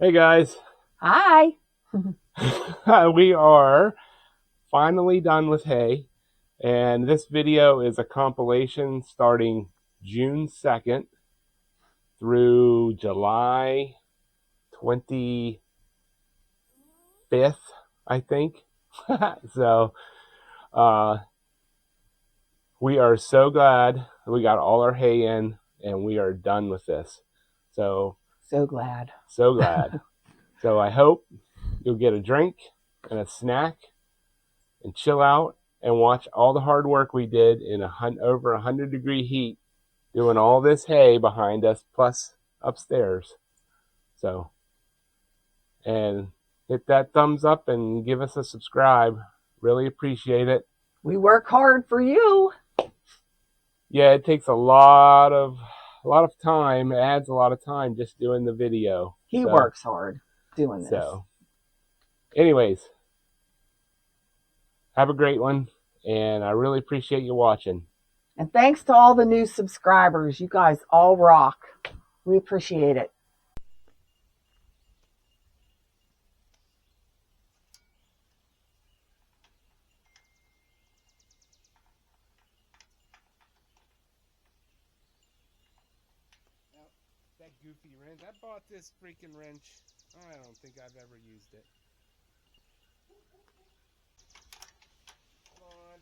Hey guys, Hi. we are finally done with hay, and this video is a compilation starting June 2nd through July 25th, I think. So, uh, we are so glad we got all our hay in and we are done with this. So, So glad. so glad. So, I hope you'll get a drink and a snack and chill out and watch all the hard work we did in over 100-degree heat doing all this hay behind us plus upstairs. So, and hit that thumbs up and give us a subscribe. Really appreciate it. We work hard for you. Yeah, it takes a lot of time. It adds a lot of time just doing the video. He So, works hard doing this. so anyways, have a great one, and I really appreciate you watching. And thanks to all the new subscribers. You guys all rock. We appreciate it. That goofy wrench. I bought this freaking wrench. I don't think I've ever used it. Come on.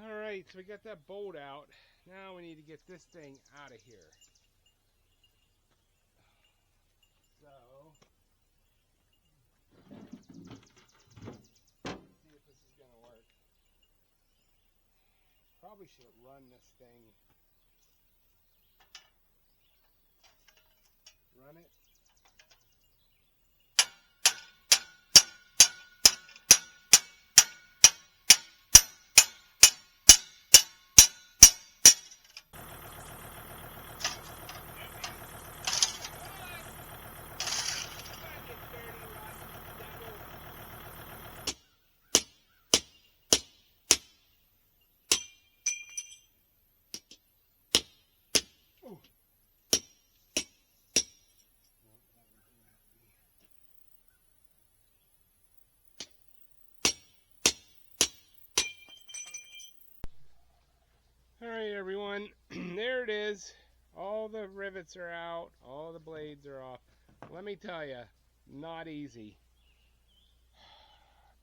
Alright, so we got that bolt out. Now we need to get this thing out of here. So, see if this is going to work. Probably should run this thing. Run it. Alright everyone, there it is. All the rivets are out, all the blades are off. Let me tell you, not easy.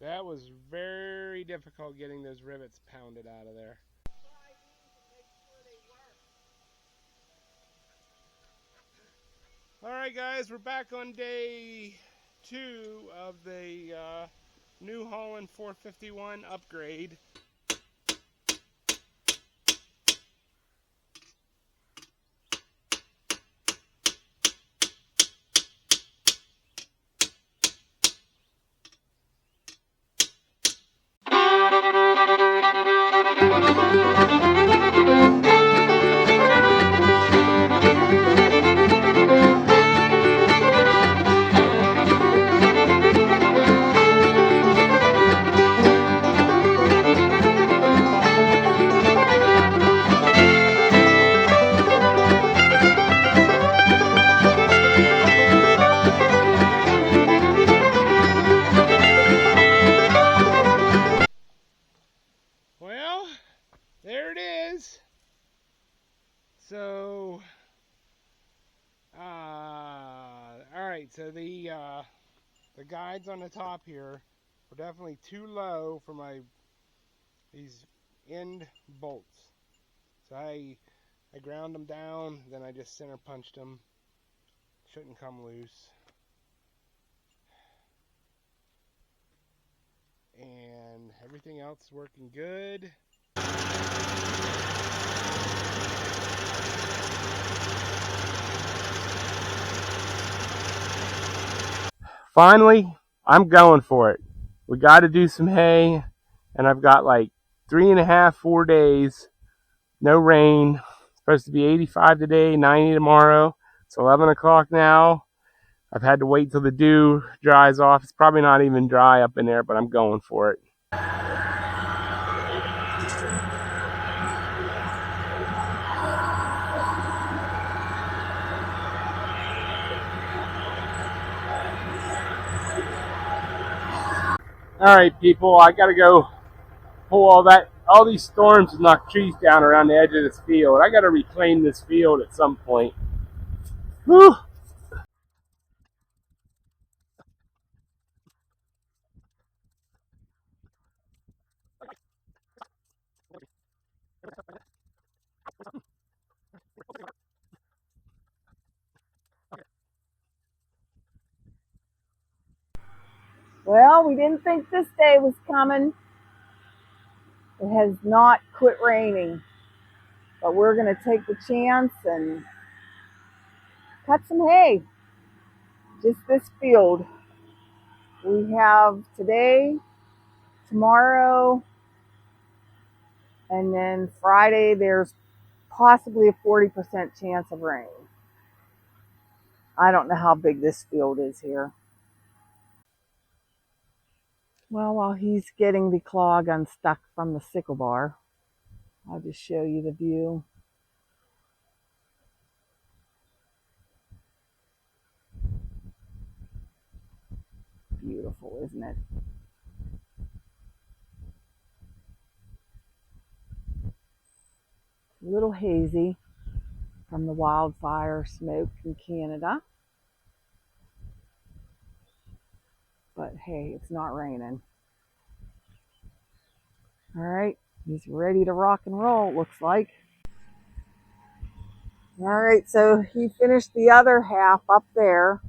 That was very difficult getting those rivets pounded out of there. Alright guys, we're back on day 2 of the New Holland 451 upgrade. Well, there it is. So, alright, so the guides on the top here were definitely too low for these end bolts. So I ground them down, then I just center punched them. Shouldn't come loose. And everything else is working good. Finally, I'm going for it. We got to do some hay, and I've got like 3.5, 4 days, no rain. It's supposed to be 85 today, 90 tomorrow. It's 11 o'clock now. I've had to wait till the dew dries off. It's probably not even dry up in there, but I'm going for it. All right, people, I gotta go pull all these storms and knock trees down around the edge of this field. I gotta reclaim this field at some point. Whew. Well, we didn't think this day was coming. It has not quit raining, but we're going to take the chance and cut some hay. Just this field. We have today, tomorrow, and then Friday there's possibly a 40% chance of rain. I don't know how big this field is here. Well, while he's getting the clog unstuck from the sickle bar, I'll just show you the view. Beautiful, isn't it? A little hazy from the wildfire smoke in Canada. But hey, it's not raining. All right, he's ready to rock and roll, it looks like. All right, so he finished the other half up there.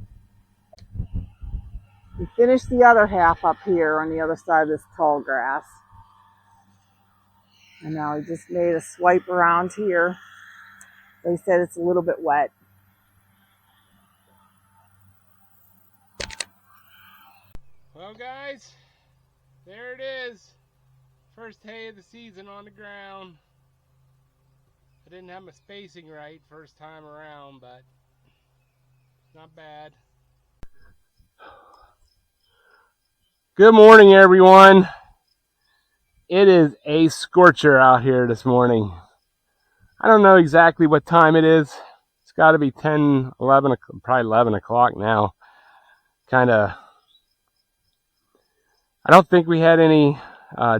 He finished the other half up here on the other side of this tall grass. And now he just made a swipe around here. They said it's a little bit wet. Well, guys, there it is. First hay of the season on the ground. I didn't have my spacing right first time around, but not bad. Good morning, everyone. It is a scorcher out here this morning. I don't know exactly what time it is. It's got to be 10, 11, probably 11 o'clock now. I don't think we had any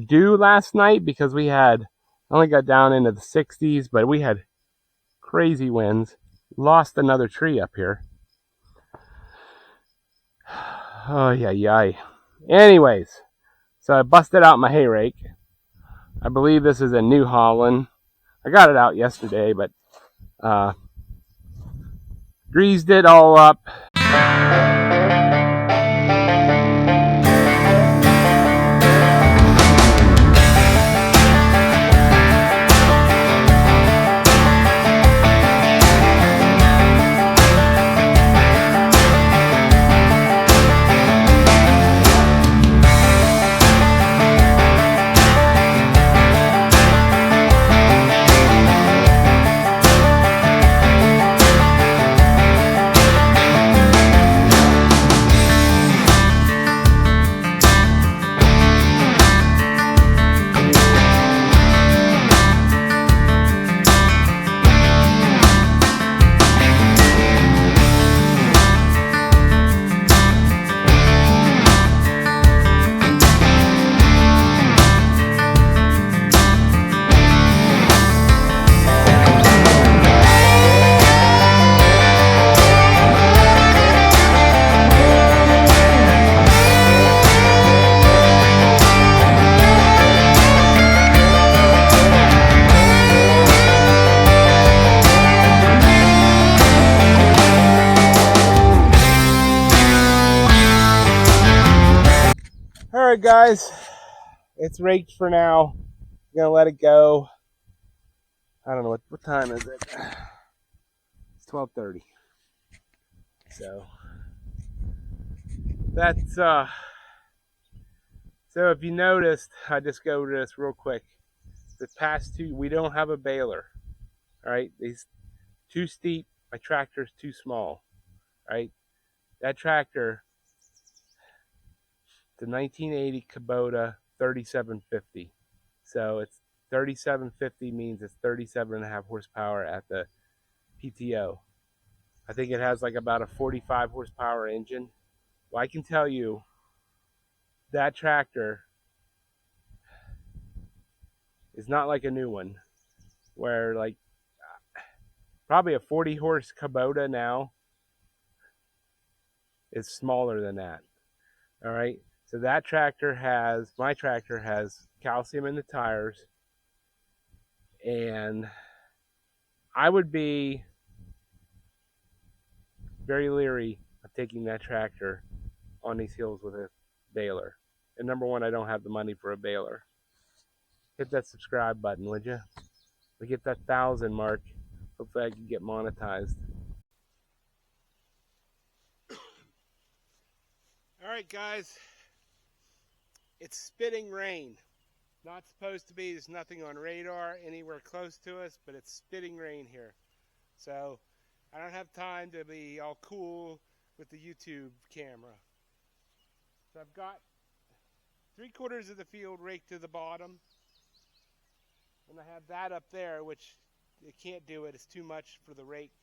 dew last night because we only got down into the 60s, but we had crazy winds. Lost another tree up here. Oh, yeah. Anyways, so I busted out my hay rake. I believe this is a New Holland. I got it out yesterday, but greased it all up. Alright, guys, it's raked for now. I'm gonna let it go. I don't know what time is it. It's 12:30. So that's so if you noticed, I just go over this real quick. The past two, we don't have a baler. Alright, these too steep, my tractor's too small. Right? That tractor, the 1980 Kubota 3750. So it's 3750 means it's 37.5 horsepower at the PTO. I think it has like about a 45 horsepower engine. Well, I can tell you that tractor is not like a new one, where like probably a 40 horse Kubota now is smaller than that. All right. So that tractor has, my tractor has calcium in the tires, and I would be very leery of taking that tractor on these hills with a baler. And number one, I don't have the money for a baler. Hit that subscribe button, would you? We get that 1,000 mark. Hopefully I can get monetized. All right, guys. It's spitting rain. Not supposed to be. There's nothing on radar anywhere close to us, but it's spitting rain here. So I don't have time to be all cool with the YouTube camera. So I've got 3/4 of the field raked to the bottom. And I have that up there, which it can't do it. It's too much for the rake.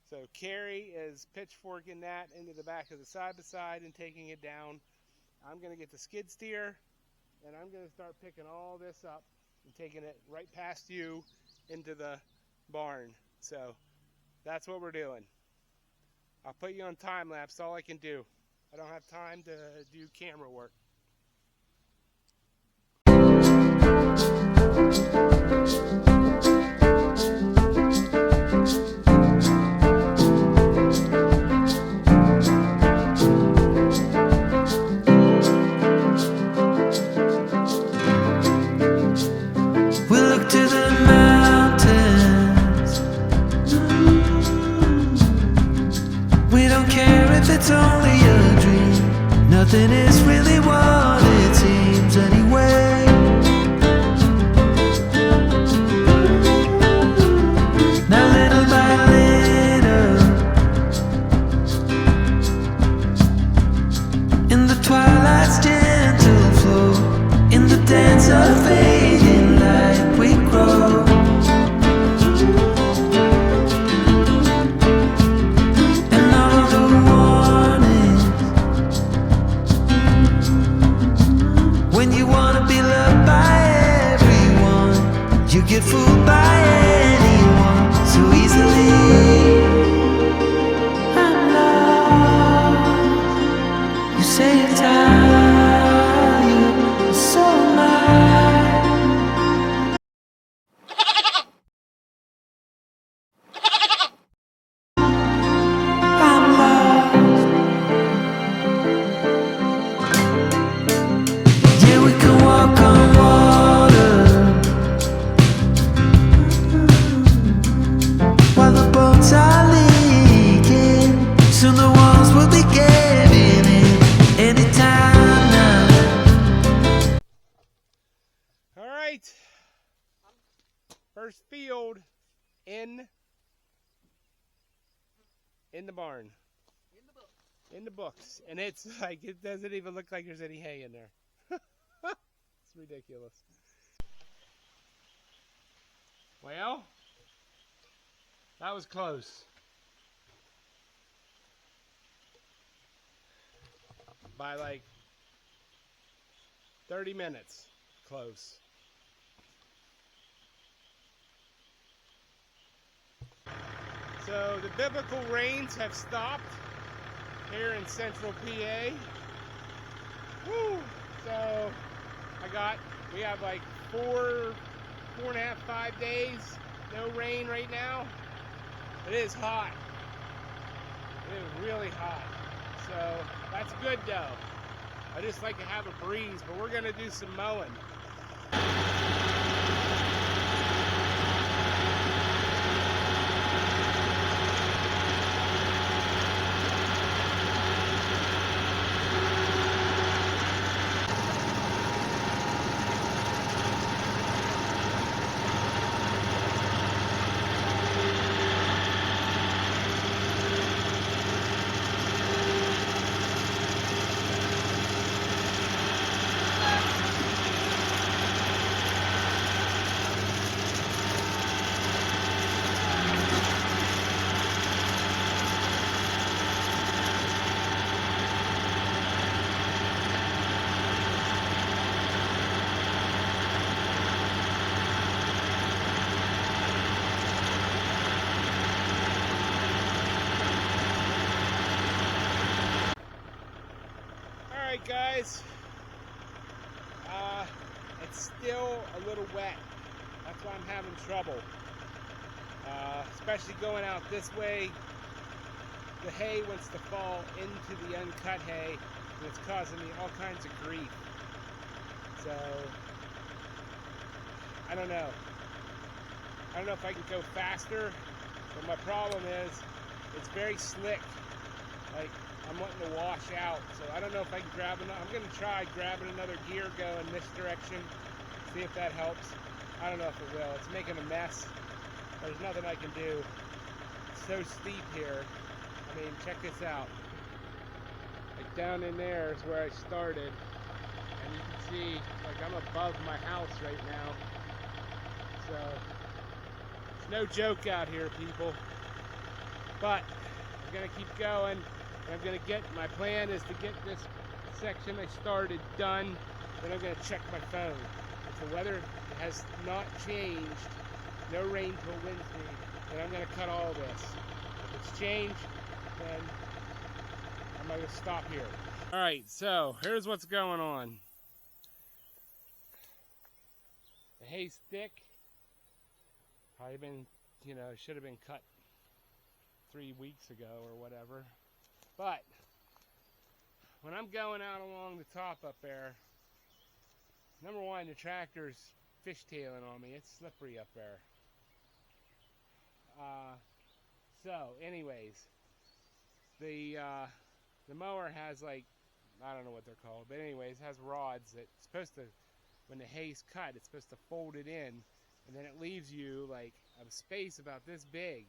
So Carrie is pitchforking that into the back of the side-by-side and taking it down. I'm going to get the skid steer, and I'm going to start picking all this up and taking it right past you into the barn. So that's what we're doing. I'll put you on time lapse, all I can do. I don't have time to do camera work. We look to the mountains. We don't care if it's only a dream. Nothing is really what it seems anyway. Now little by little, in the twilight's gentle flow, in the dance of fading light, we grow. And all of the warnings, when you wanna be loved by everyone, you get fooled by anyone so easily. I'm lost. You say you're tired, so am I. I'm lost. Yeah, we can walk on water while the boats are leaking. Soon the walls will be giving in anytime now. All right. First field in the barn. In the books. And it's like, it doesn't even look like there's any hay in there. It's ridiculous. Well, that was close. By like 30 minutes. Close. So the biblical rains have stopped here in central PA. Woo! So we have like 4.5, 5 days, no rain right now. It is hot. It is really hot. So that's good though. I just like to have a breeze, but we're gonna do some mowing. guys, it's still a little wet. That's why I'm having trouble. Especially going out this way. The hay wants to fall into the uncut hay, and it's causing me all kinds of grief. So, I don't know. I don't know if I can go faster, but my problem is it's very slick. Like, I'm wanting to wash out, so I don't know if I can grab another. I'm going to try grabbing another gear, go in this direction, see if that helps. I don't know if it will. It's making a mess. There's nothing I can do. It's so steep here. I mean, check this out. Like down in there is where I started, and you can see, like, I'm above my house right now. So it's no joke out here, people. But I'm gonna keep going. And I'm gonna get, my plan is to get this section I started done, then I'm gonna check my phone. If the weather has not changed, no rain till Wednesday, then I'm gonna cut all this. If it's changed, then I'm gonna stop here. Alright, so here's what's going on. The hay's thick. Probably been, should have been cut 3 weeks ago or whatever. But when I'm going out along the top up there, number one, the tractor's fishtailing on me. It's slippery up there. So anyways, the mower has, like, I don't know what they're called, but anyways, has rods that's supposed to, when the hay's cut, it's supposed to fold it in, and then it leaves you like a space about this big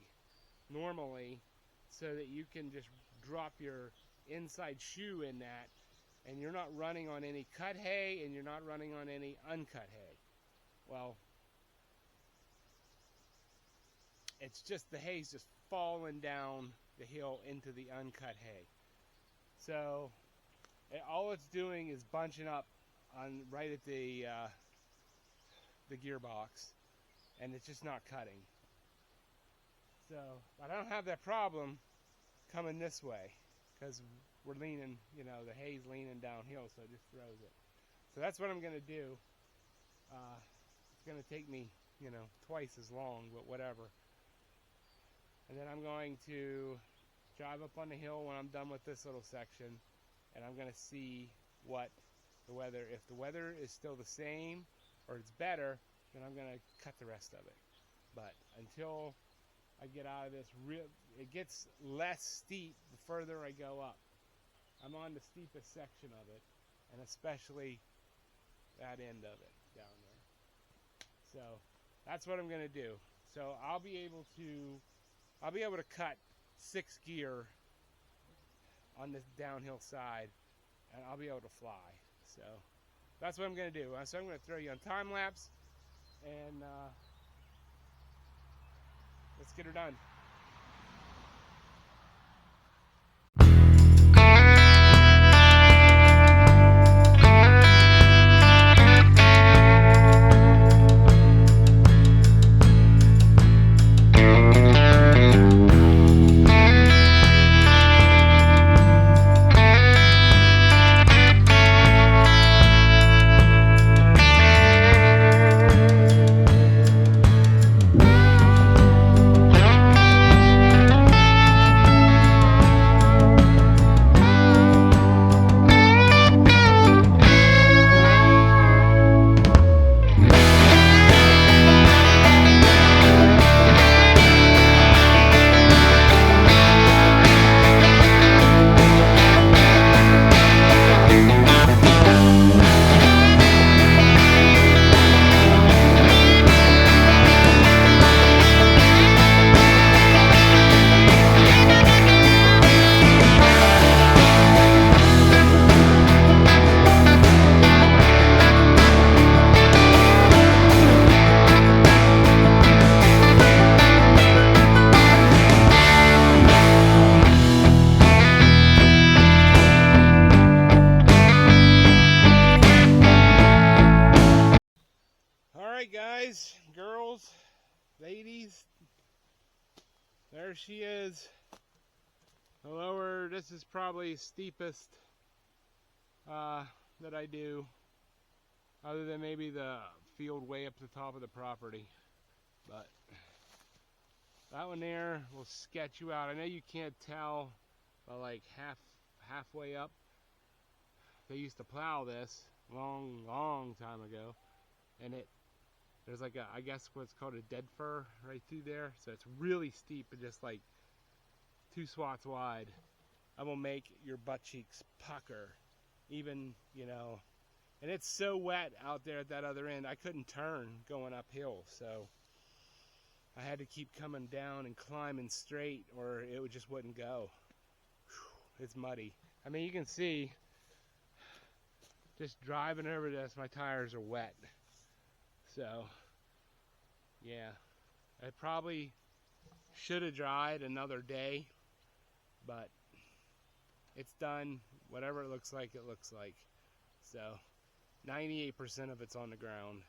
normally, so that you can just drop your inside shoe in that, and you're not running on any cut hay, and you're not running on any uncut hay. Well, it's just the hay's just falling down the hill into the uncut hay. So all it's doing is bunching up on right at the gearbox, and it's just not cutting. So, but I don't have that problem coming this way, because we're leaning, the hay's leaning downhill, so it just throws it. So that's what I'm going to do. It's going to take me, twice as long, but whatever. And then I'm going to drive up on the hill when I'm done with this little section, and I'm going to see what the weather, if the weather is still the same or it's better, then I'm going to cut the rest of it. But until I get out of this, it gets less steep the further I go up. I'm on the steepest section of it, and especially that end of it down there. So that's what I'm going to do. So I'll be able to cut 6 gear on this downhill side, and I'll be able to fly. So that's what I'm going to do. So I'm going to throw you on time lapse, and let's get her done. Guys, girls, ladies, there she is. The lower, this is probably steepest that I do, other than maybe the field way up to the top of the property. But that one there will sketch you out. I know you can't tell, but like halfway up, they used to plow this long time ago, and there's like I guess what's called a dead fir right through there, so it's really steep and just like 2 swaths wide. I will make your butt cheeks pucker, even, you know, and it's so wet out there at that other end, I couldn't turn going uphill, so I had to keep coming down and climbing straight, or it just wouldn't go. Whew, it's muddy. I mean, you can see, just driving over this, my tires are wet. So, yeah, I probably should have dried another day, but it's done. Whatever it looks like, it looks like. So, 98% of it's on the ground.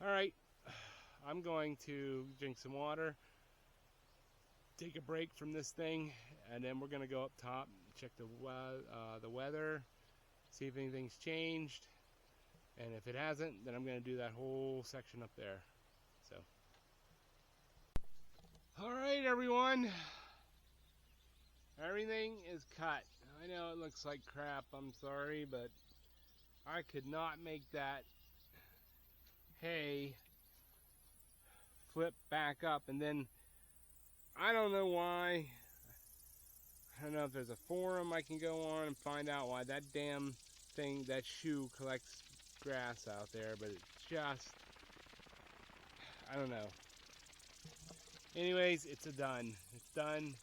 All right, I'm going to drink some water, take a break from this thing, and then we're going to go up top, check the weather, see if anything's changed. And if it hasn't, then I'm going to do that whole section up there. So, all right, everyone. Everything is cut. I know it looks like crap. I'm sorry, but I could not make that hay flip back up. And then, I don't know why. I don't know if there's a forum I can go on and find out why that damn thing, that shoe collects grass out there, but it's just, I don't know. Anyways, it's done. It's done.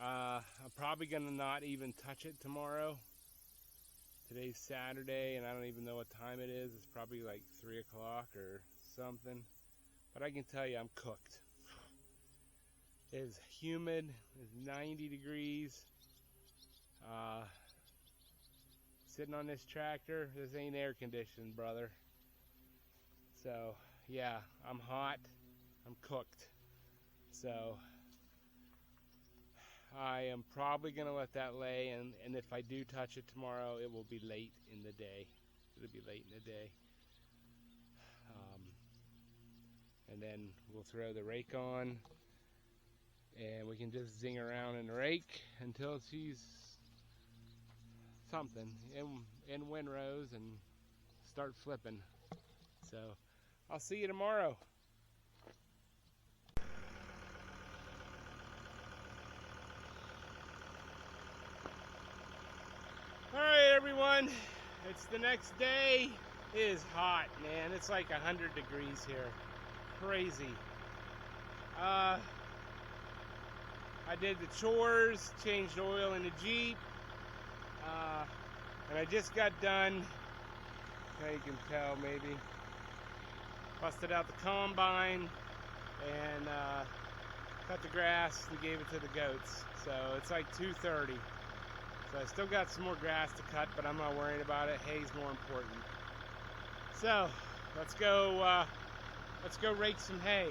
I'm probably gonna not even touch it tomorrow. Today's Saturday, and I don't even know what time it is. It's probably like 3 o'clock or something. But I can tell you, I'm cooked. It is humid. It's 90 degrees. Sitting on this tractor, this ain't air conditioned, brother. So yeah, I'm hot, I'm cooked. So I am probably gonna let that lay, and if I do touch it tomorrow, it will be late in the day. It'll be late in the day. And then we'll throw the rake on, and we can just zing around in the rake until she's something in windrows and start flipping. So I'll see you tomorrow. Alright, everyone, it's the next day. It is hot, man. It's like 100 degrees here. Crazy. I did the chores, changed oil in the Jeep, and I just got done. Now you can tell, maybe. Busted out the combine and cut the grass and gave it to the goats. So it's like 2:30. So I still got some more grass to cut, but I'm not worried about it. Hay's more important. So let's go rake some hay.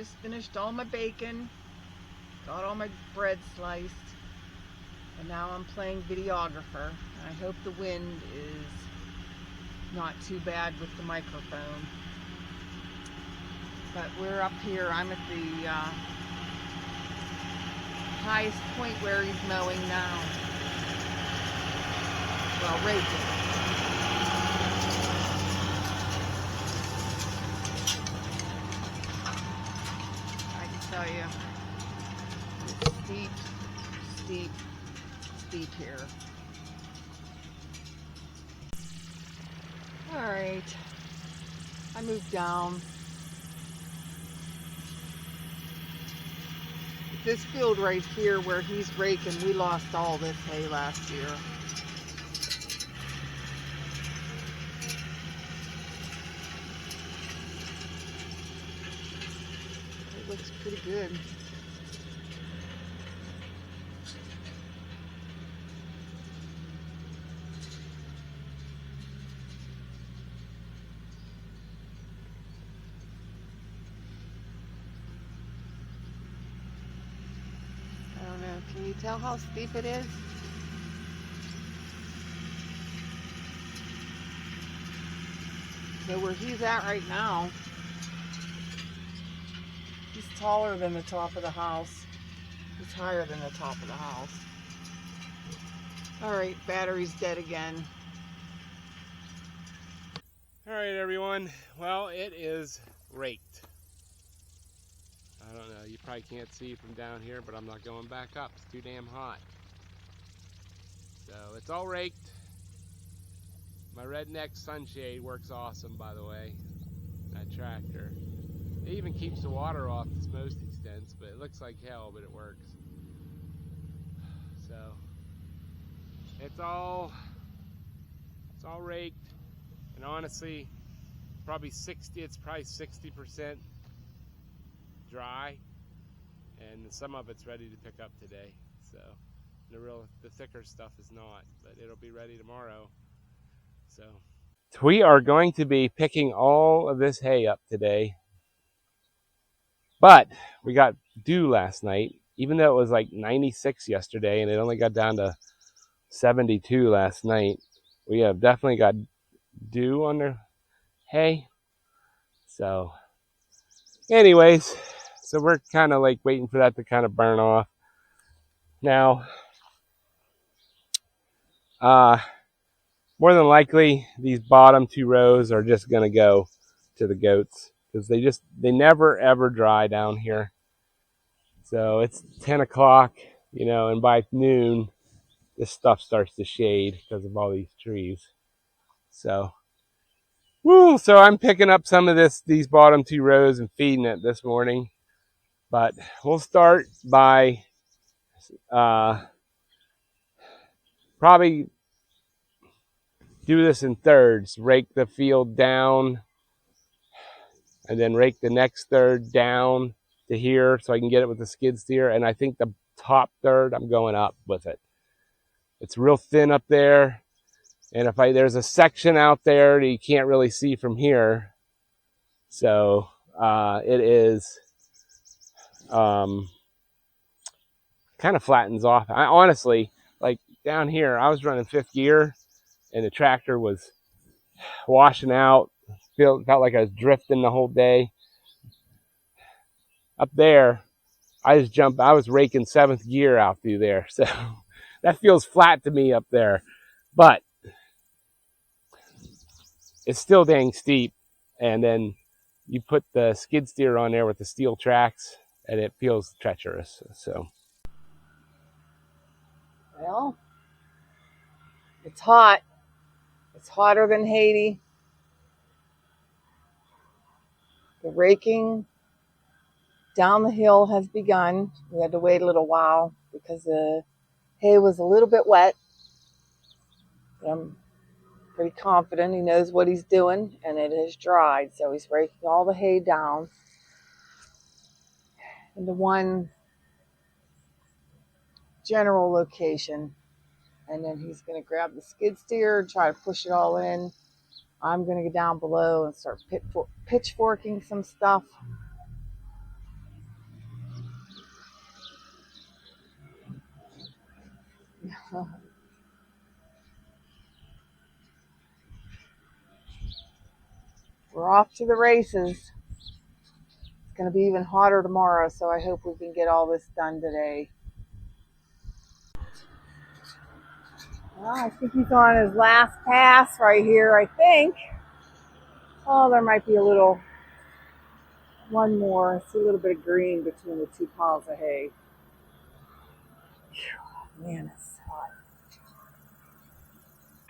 just finished all my bacon, got all my bread sliced, and now I'm playing videographer. I hope the wind is not too bad with the microphone. But we're up here. I'm at the highest point where he's mowing now. Well, raking. I can tell you, it's steep, steep, steep here. All right, I moved down. This field right here where he's raking, we lost all this hay last year. It looks pretty good. Can you tell how steep it is? So where he's at right now, he's taller than the top of the house. He's higher than the top of the house. All right, battery's dead again. All right, everyone. Well, it is raked. I don't know, you probably can't see from down here, but I'm not going back up. It's too damn hot. So it's all raked. My redneck sunshade works awesome, by the way. That tractor. It even keeps the water off its most extents, but it looks like hell, but it works. So it's all raked, and honestly, it's probably 60% dry, and some of it's ready to pick up today. So the thicker stuff is not, but it'll be ready tomorrow. So we are going to be picking all of this hay up today, but we got dew last night, even though it was like 96 yesterday and it only got down to 72 last night. We have definitely got dew on the hay. So anyways, so we're kind of like waiting for that to kind of burn off. Now, more than likely, these bottom two rows are just going to go to the goats because they never ever dry down here. So it's 10 o'clock, you know, and by noon, this stuff starts to shade because of all these trees. So, so I'm picking up some of these bottom two rows and feeding it this morning. But we'll start by probably do this in thirds. Rake the field down and then rake the next third down to here so I can get it with the skid steer. And I think the top third, I'm going up with it. It's real thin up there. And there's a section out there that you can't really see from here. So it is kind of flattens off. I honestly, like down here, I was running 5th gear and the tractor was washing out. Felt like I was drifting the whole day. Up there, I was raking 7th gear out through there. So that feels flat to me up there. But it's still dang steep. And then you put the skid steer on there with the steel tracks and it feels treacherous. So, Well, it's hot. It's hotter than Haiti. The raking down the hill has begun. We had to wait a little while because the hay was a little bit wet. But I'm pretty confident he knows what he's doing, and it has dried. So he's raking all the hay down into one general location. And then he's going to grab the skid steer and try to push it all in. I'm going to go down below and start pitchforking some stuff. We're off to the races. It's going to be even hotter tomorrow, so I hope we can get all this done today. Well, I think he's on his last pass right here, I think. Oh, there might be one more. I see a little bit of green between the two piles of hay. Man, it's hot.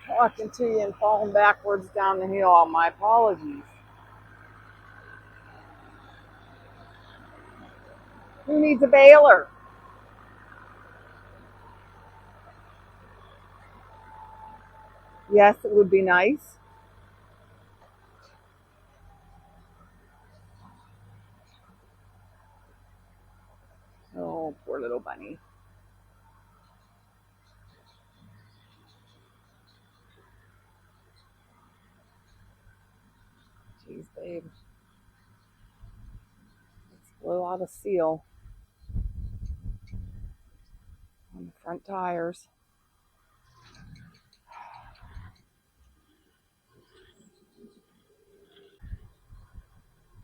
Talking to you and falling backwards down the hill. My apologies. Who needs a baler? Yes, it would be nice. Oh, poor little bunny. Jeez, babe. Let's blow out a seal on the front tires.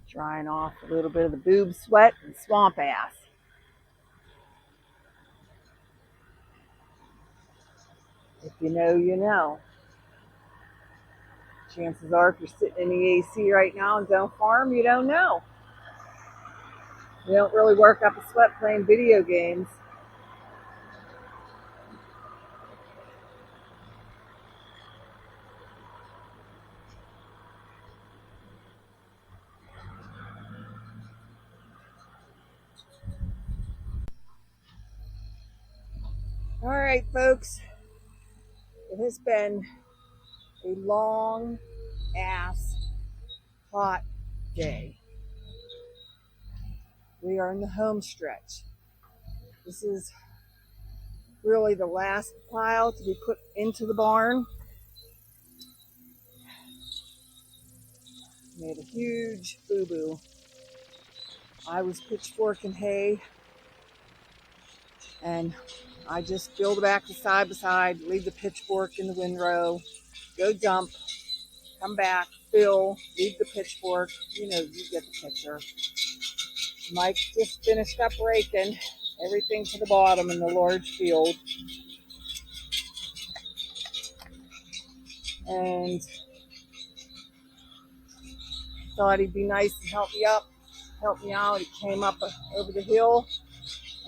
Drying off a little bit of the boob sweat and swamp ass. If you know, you know. Chances are, if you're sitting in the AC right now and don't farm, you don't know. You don't really work up a sweat playing video games. All right, folks. It has been a long ass hot day. We are in the home stretch. This is really the last pile to be put into the barn. Made a huge boo-boo. I was pitchforking hay, and I just build it back to side by side, leave the pitchfork in the windrow, go dump, come back, fill, leave the pitchfork. You know, you get the picture. Mike just finished up raking everything to the bottom in the large field. And thought he'd be nice and help me out. He came up over the hill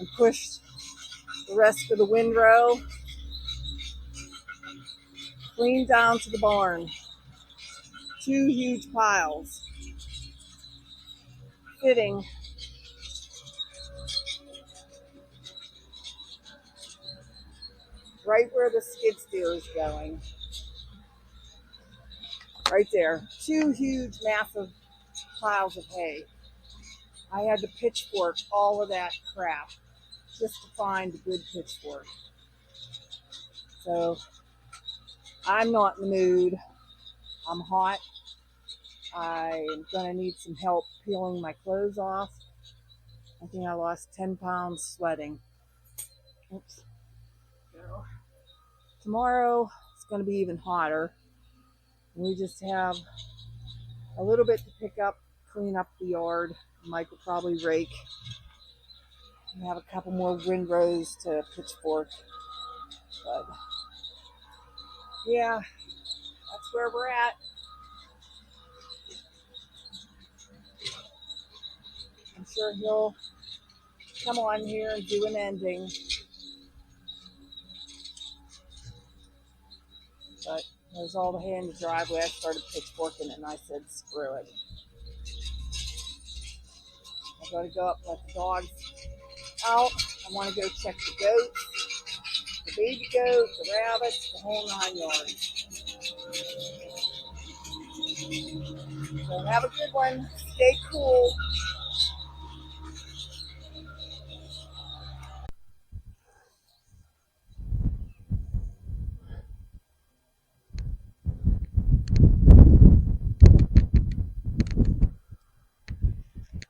and pushed the rest of the windrow clean down to the barn. 2 huge piles fitting right where the skid steer is going. Right there. 2 huge, massive piles of hay. I had to pitchfork all of that crap just to find a good pitchfork. So I'm not in the mood. I'm hot. I'm gonna need some help peeling my clothes off. I think I lost 10 pounds sweating. Oops. So, tomorrow it's gonna be even hotter. We just have a little bit to pick up, clean up the yard. Mike will probably rake. We have a couple more windrows to pitchfork. But yeah, that's where we're at. I'm sure he'll come on here and do an ending. But there's all the hay in the driveway. I started pitchforking it and I said, screw it. I gotta go up and let the dogs out. I want to go check the goats, the baby goat, the rabbits, the whole 9 yards. So have a good one. Stay cool.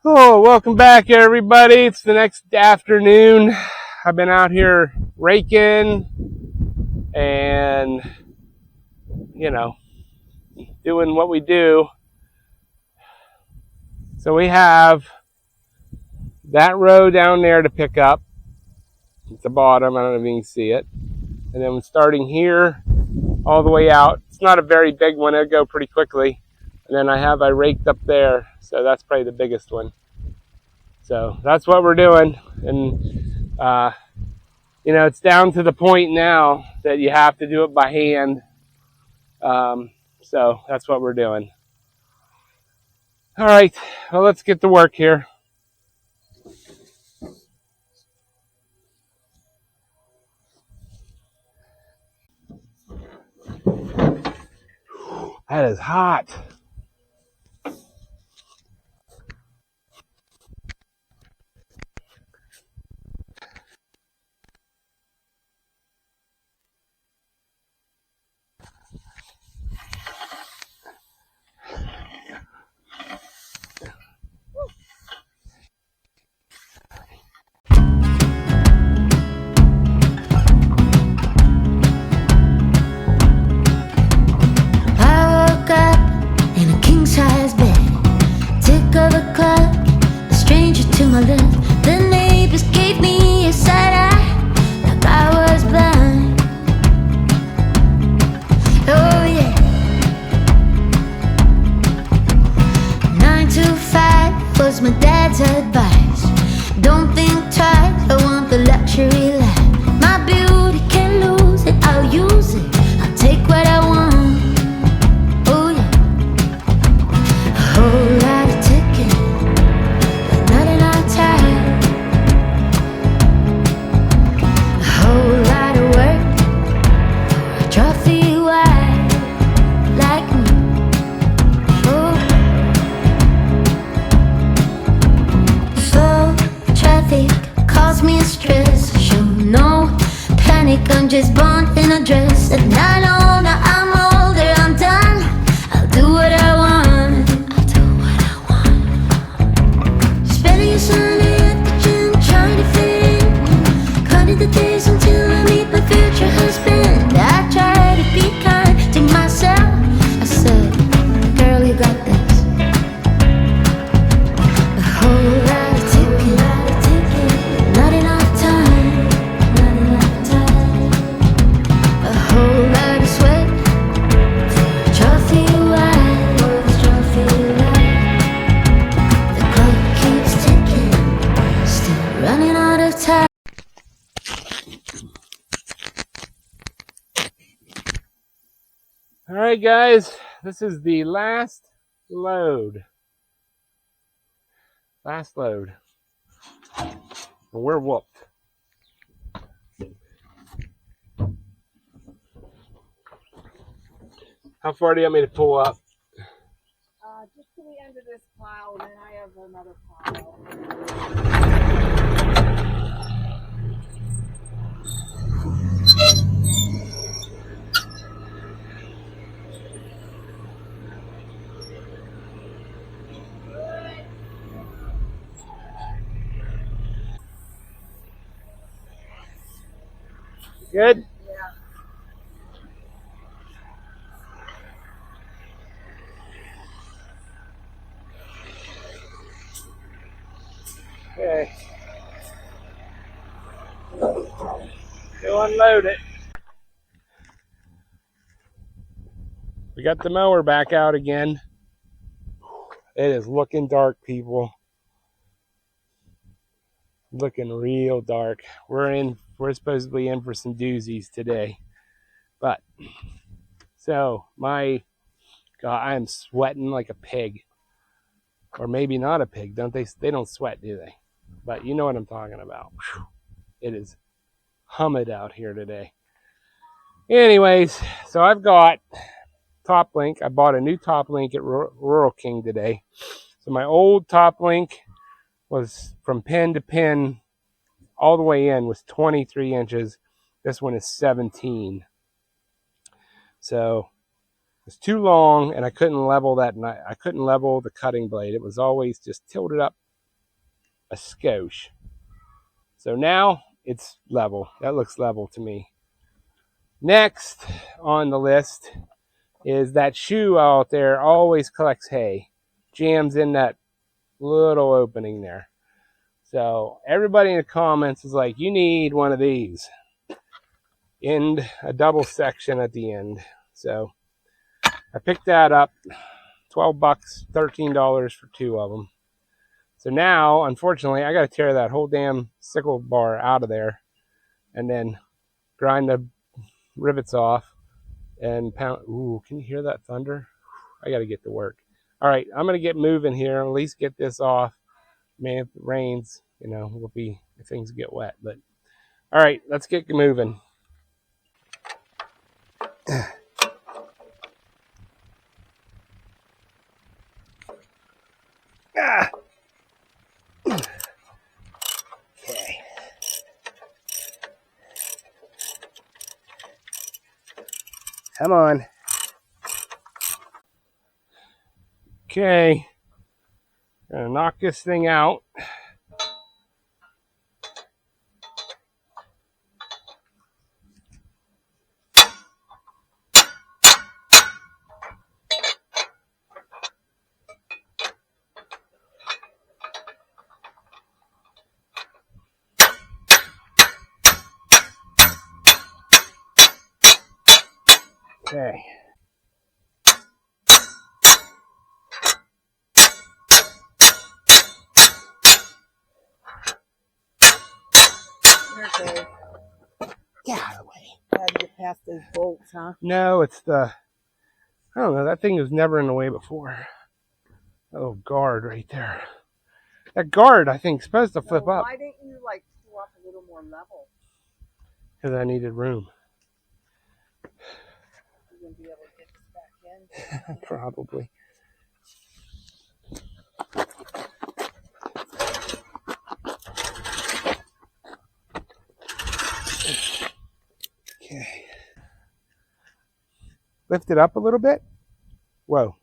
Oh, welcome back, everybody. It's the next afternoon. I've been out here raking, and, you know, doing what we do. So we have that row down there to pick up at the bottom. I don't know if you can see it. And then starting here all the way out. It's not a very big one. It'll go pretty quickly. And then I raked up there. So that's probably the biggest one. So that's what we're doing. And, you know, it's down to the point now that you have to do it by hand. So that's what we're doing. All right, well, let's get to work here. That is hot. My dad's advice, don't think twice, I want the luxury life. My beauty can lose it, I'll use it, I'll take what I want. Oh yeah. A whole lot of ticket, but not enough time. A whole lot of work for a trophy wife like me. Cause me stress, show no panic, I'm just born in a dress. And I know now I'm older, I'm done, I'll do what I want. I'll do what I want. Spending a Sunday at the gym, trying to fit in, counting the days until I meet my future husband. I try to be kind to myself, I said, girl, you got this. A whole lot of ticket, not enough time, not enough time. A whole lot of sweat for a trophy wife, for a trophy wife. The clock keeps ticking, still running out of time. All right, guys, this is the last load. Last load. We're whooped. How far do you want me to pull up? Just to the end of this pile, and then I have another pile. Good? Yeah. Okay. Go unload it. We got the mower back out again. It is looking dark, people. Looking real dark. We're supposedly in for some doozies today. But so God, I am sweating like a pig. Or maybe not a pig. They don't sweat, do they? But you know what I'm talking about. It is humid out here today. Anyways, so I've got top link. I bought a new top link at Rural King today. So my old top link was from pin to pin all the way in was 23 inches. This one is 17. So it's too long, and I couldn't level I couldn't level the cutting blade. It was always just tilted up a skosh. So now it's level. That looks level to me. Next on the list is that shoe out there always collects hay. Jams in that little opening there. So everybody in the comments is like, you need one of these. End a double section at the end. So I picked that up. 12 bucks, $13 for 2 of them. So now, unfortunately, I got to tear that whole damn sickle bar out of there and then grind the rivets off and pound. Ooh, can you hear that thunder? I got to get to work. All right, I'm going to get moving here, at least get this off. Man, if it rains, we'll be, if things get wet. But all right, let's get moving. Okay. Come on. Okay. Gonna knock this thing out. Okay. Okay. Get out of the way. Had to get past those bolts, huh? No, it's the, I don't know, that thing was never in the way before. That little guard right there. That guard, I think, is supposed to flip up. Why didn't you pull up a little more level? Because I needed room. You're going to be able to get this back in? Probably. Okay. Lift it up a little bit. Whoa.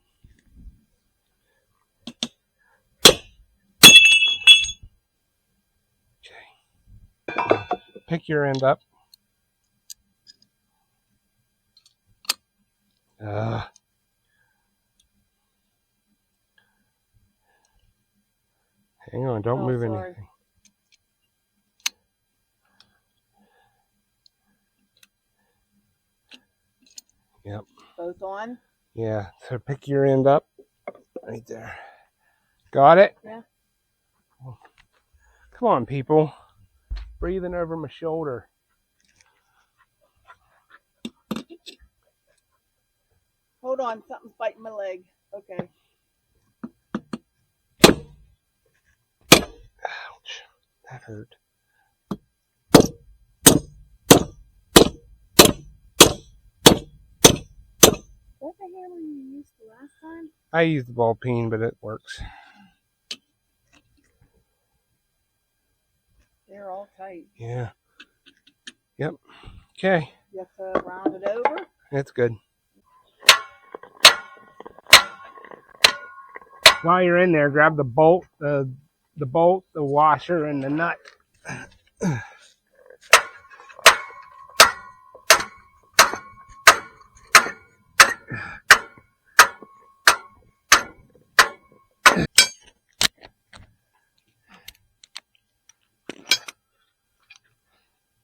Okay. Pick your end up. Hang on, don't move anything. Yep. Both on? Yeah, so pick your end up right there. Got it? Yeah. Come on, people. Breathing over my shoulder. Hold on, something's biting my leg. Okay. Ouch, that hurt. What the hammer you used the last time? I used the ball peen, but it works. They're all tight. Yeah. Yep. Okay. You have to round it over? That's good. While you're in there, grab the bolt, the washer, and the nut.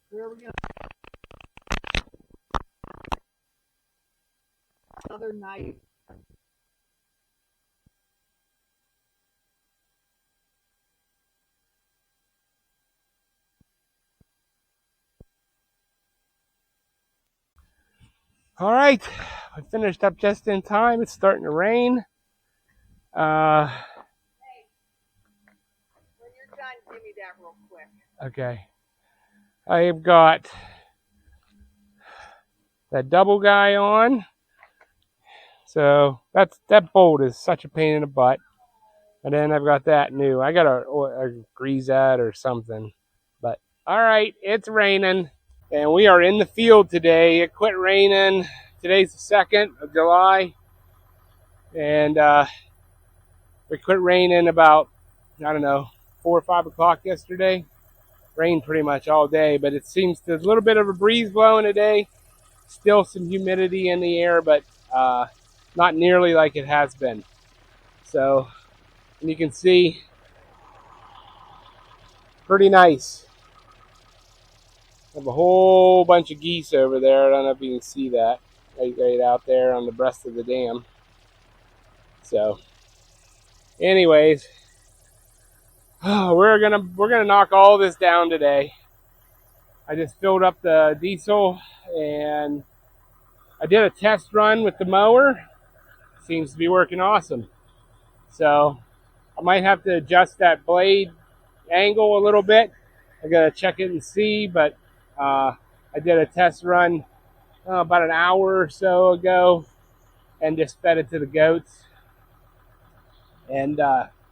Where are we going? Another knife. All right, I finished up just in time. It's starting to rain. Hey, when you're done, give me that real quick. Okay. I've got that double guy on. So that bolt is such a pain in the butt. And then I've got that new. I gotta grease that or something. But all right, it's raining. And we are in the field today. It quit raining. Today's the 2nd of July. And it quit raining about, I don't know, 4 or 5 o'clock yesterday. Rained pretty much all day, but it seems there's a little bit of a breeze blowing today. Still some humidity in the air, but not nearly like it has been. So, and you can see, pretty nice. I have a whole bunch of geese over there. I don't know if you can see that right out there on the breast of the dam. So, anyways, we're gonna knock all this down today. I just filled up the diesel and I did a test run with the mower. Seems to be working awesome. So I might have to adjust that blade angle a little bit. I gotta check it and see, but I did a test run about an hour or so ago and just fed it to the goats. And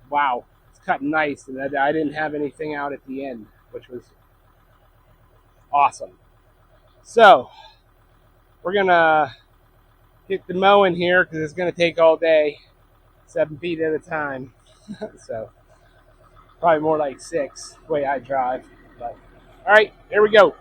wow, it's cutting nice. And I didn't have anything out at the end, which was awesome. So we're gonna get the mowing here because it's gonna take all day, 7 feet at a time. So probably more like 6 the way I drive. But all right, here we go.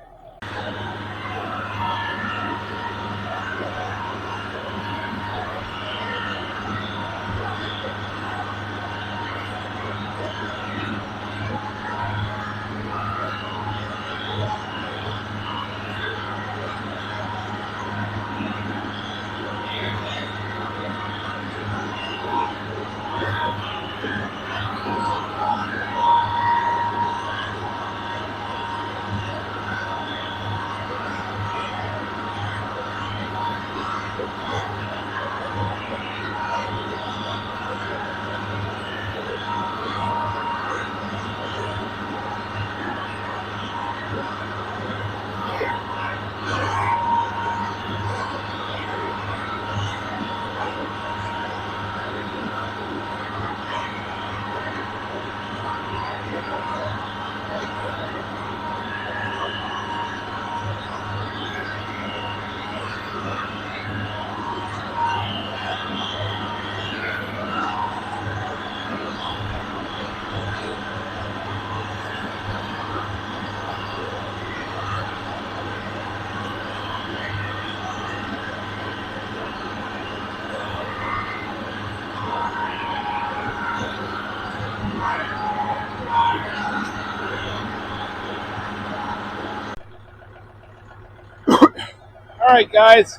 All right, guys.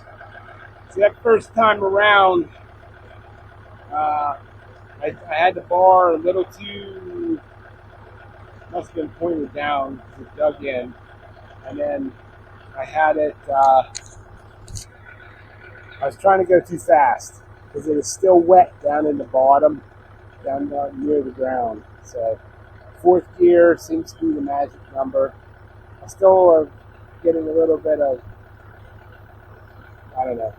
So that first time around, I had the bar a little too, must have been pointed down because it dug in. And then I had it, I was trying to go too fast because it is still wet down in the bottom, down near the ground. So 4th gear seems to be the magic number. I still am getting a little bit of, I don't know.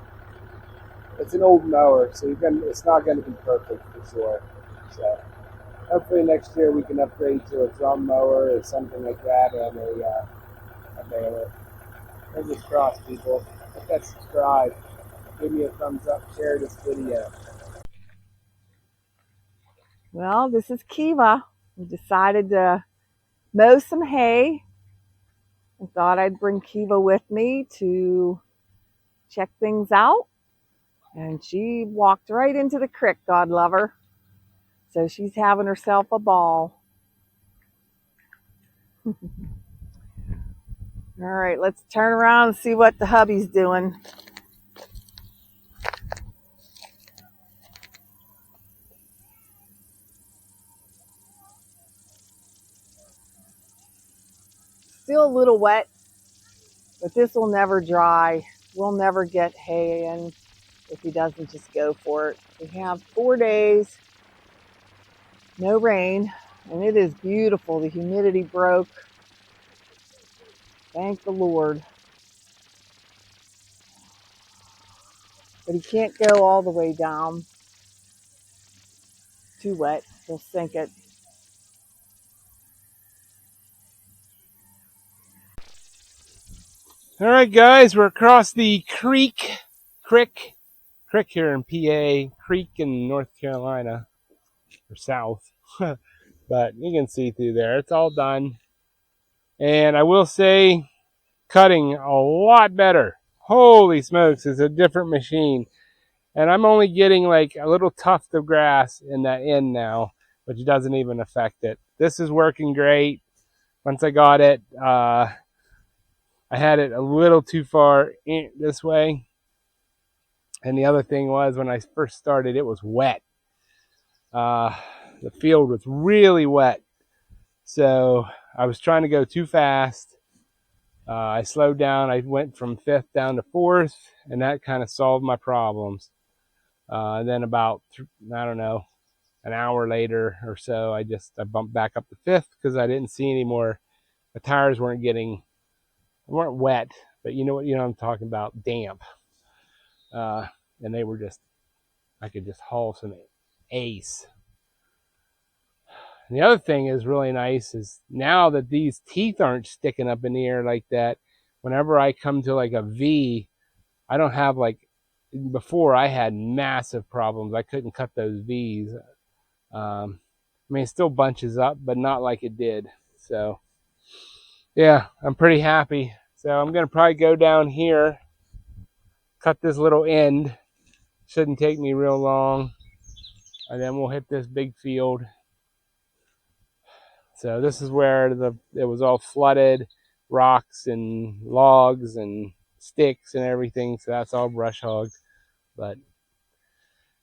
It's an old mower, so it's not going to be perfect for sure. So hopefully next year we can upgrade to a drum mower or something like that and a baler. Fingers crossed, people. Hit that subscribe. Give me a thumbs up. Share this video. Well, this is Kiva. We decided to mow some hay. I thought I'd bring Kiva with me to check things out. And she walked right into the creek, God love her. So she's having herself a ball. All right, let's turn around and see what the hubby's doing. Still a little wet, but this will never dry. We'll never get hay in if he doesn't just go for it. We have 4 days, no rain, and it is beautiful. The humidity broke. Thank the Lord. But he can't go all the way down. Too wet. He'll sink it. All right, guys, we're across the creek here in PA, creek in North Carolina, or south. But you can see through there. It's all done. And I will say, cutting a lot better. holy smokes, it's a different machine. And I'm only getting like a little tuft of grass in that end now, which doesn't even affect it. This is working great. Once I got it, I had it a little too far this way. And the other thing was, when I first started, it was wet. The field was really wet. So I was trying to go too fast. I slowed down. I went from 5th down to 4th, and that kind of solved my problems. Then about, I don't know, an hour later or so, I bumped back up to 5th because I didn't see any more. The tires weren't wet, but you know what I'm talking about, damp. And they were I could just haul some ace. And the other thing is really nice is now that these teeth aren't sticking up in the air like that, whenever I come to like a V, I don't have before I had massive problems. I couldn't cut those V's. I mean, it still bunches up, but not like it did. So yeah, I'm pretty happy. So I'm going to probably go down here, cut this little end. Shouldn't take me real long. And then we'll hit this big field. So this is where it was all flooded, rocks and logs and sticks and everything. So that's all brush hogged. But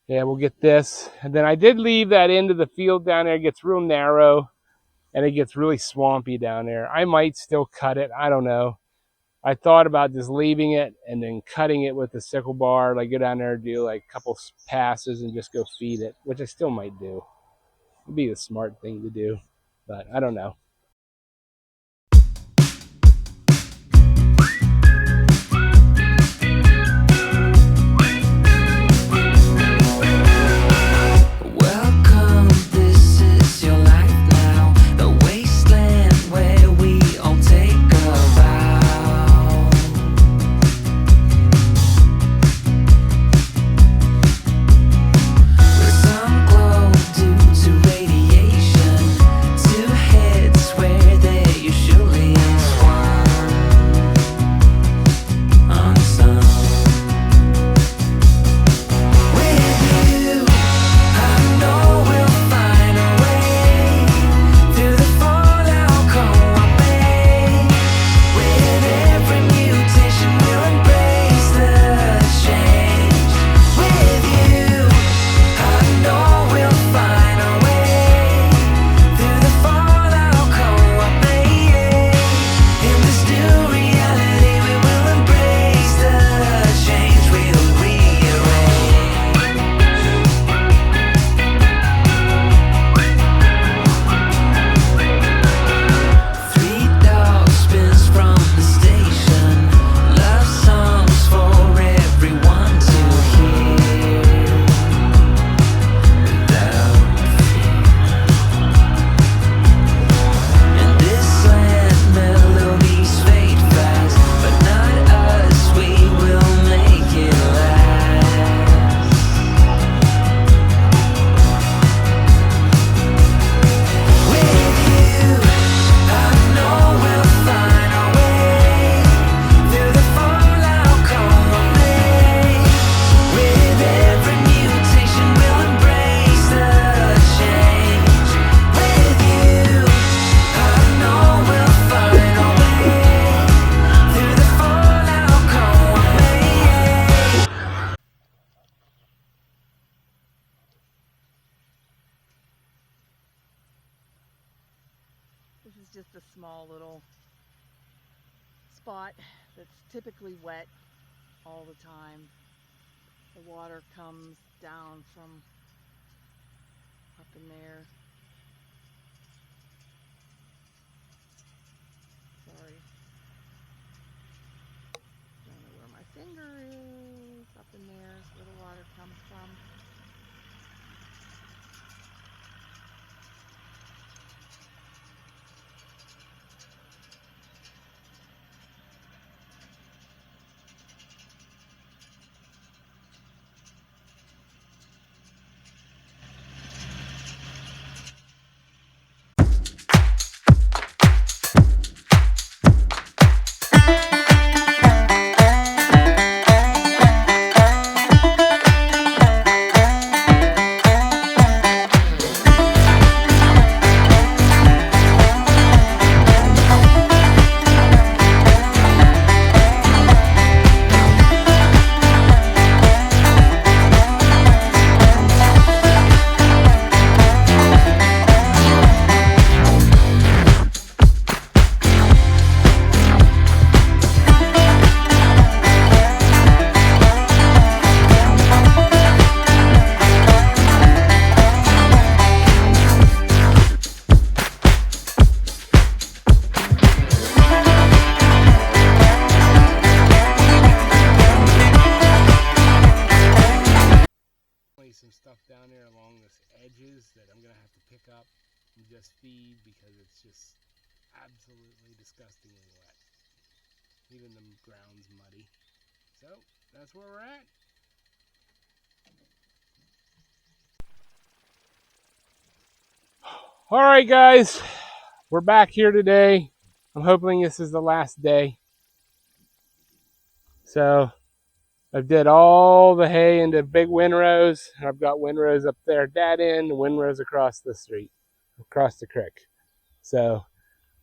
yeah, we'll get this. And then I did leave that end of the field down there. It gets real narrow and it gets really swampy down there. I might still cut it. I don't know. I thought about just leaving it and then cutting it with the sickle bar. Like go down there and do like a couple passes and just go feed it, which I still might do. It'd be the smart thing to do, but I don't know. This is just a small little spot that's typically wet all the time. The water comes down from up in there. Sorry. Don't know where my finger is. Up in there is where the water comes from. stuff down there along the edges that I'm gonna have to pick up and just feed because it's just absolutely disgustingly wet. Even the ground's muddy. So that's where we're at. All right, guys, we're back here today. I'm hoping this is the last day. So I've did all the hay into big windrows. I've got windrows up there at that end, windrows across the street, across the creek. So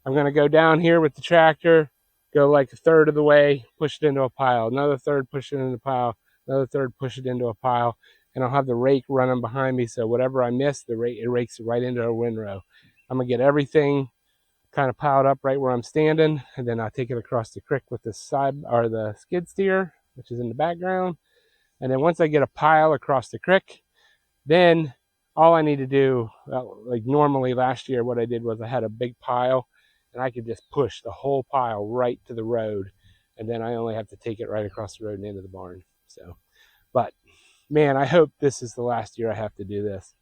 I'm going to go down here with the tractor, go like a third of the way, push it into a pile, another third, push it into a pile, another third, push it into a pile, and I'll have the rake running behind me, so whatever I miss, it rakes right into a windrow. I'm going to get everything kind of piled up right where I'm standing, and then I'll take it across the creek with the the skid steer, which is in the background. And then once I get a pile across the creek, then all I need to do, like normally last year, what I did was I had a big pile, and I could just push the whole pile right to the road, and then I only have to take it right across the road and into the barn. So, but man, I hope this is the last year I have to do this.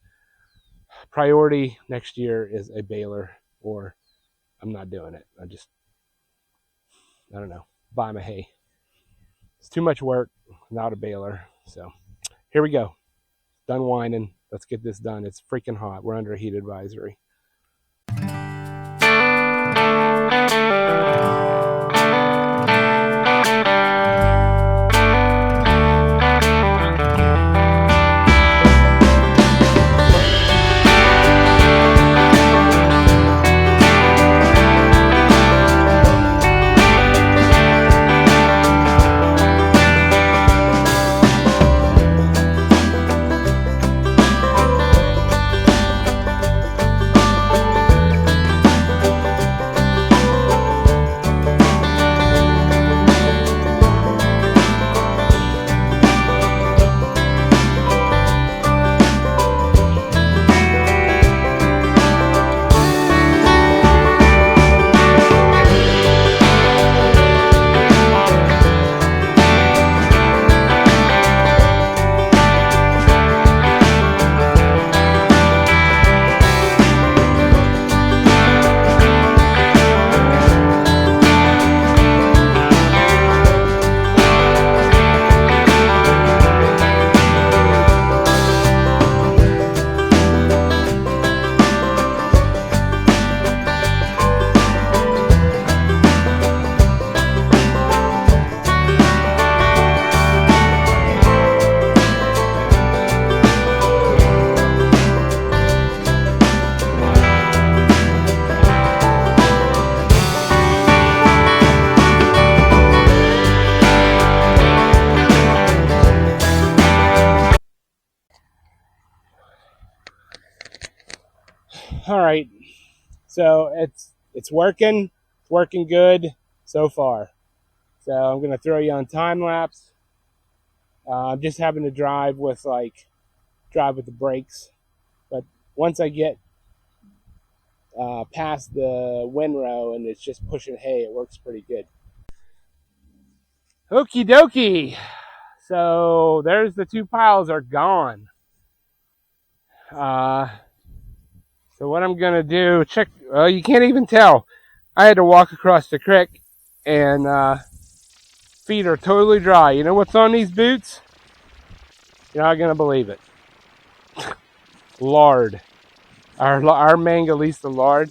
Priority next year is a baler, or I'm not doing it. I don't know, buy my hay. It's too much work without a baler. So here we go. Done whining. Let's get this done. It's freaking hot. We're under a heat advisory. All right, so it's working good so far. So I'm gonna throw you on time lapse. I'm just having to drive with the brakes, but once I get past the windrow and it's just pushing hay, it works pretty good. Okie dokie. So there's the two piles are gone. So what I'm gonna do, well, you can't even tell. I had to walk across the creek, and feet are totally dry. You know what's on these boots? You're not gonna believe it. Lard. Our Mangalisa lard.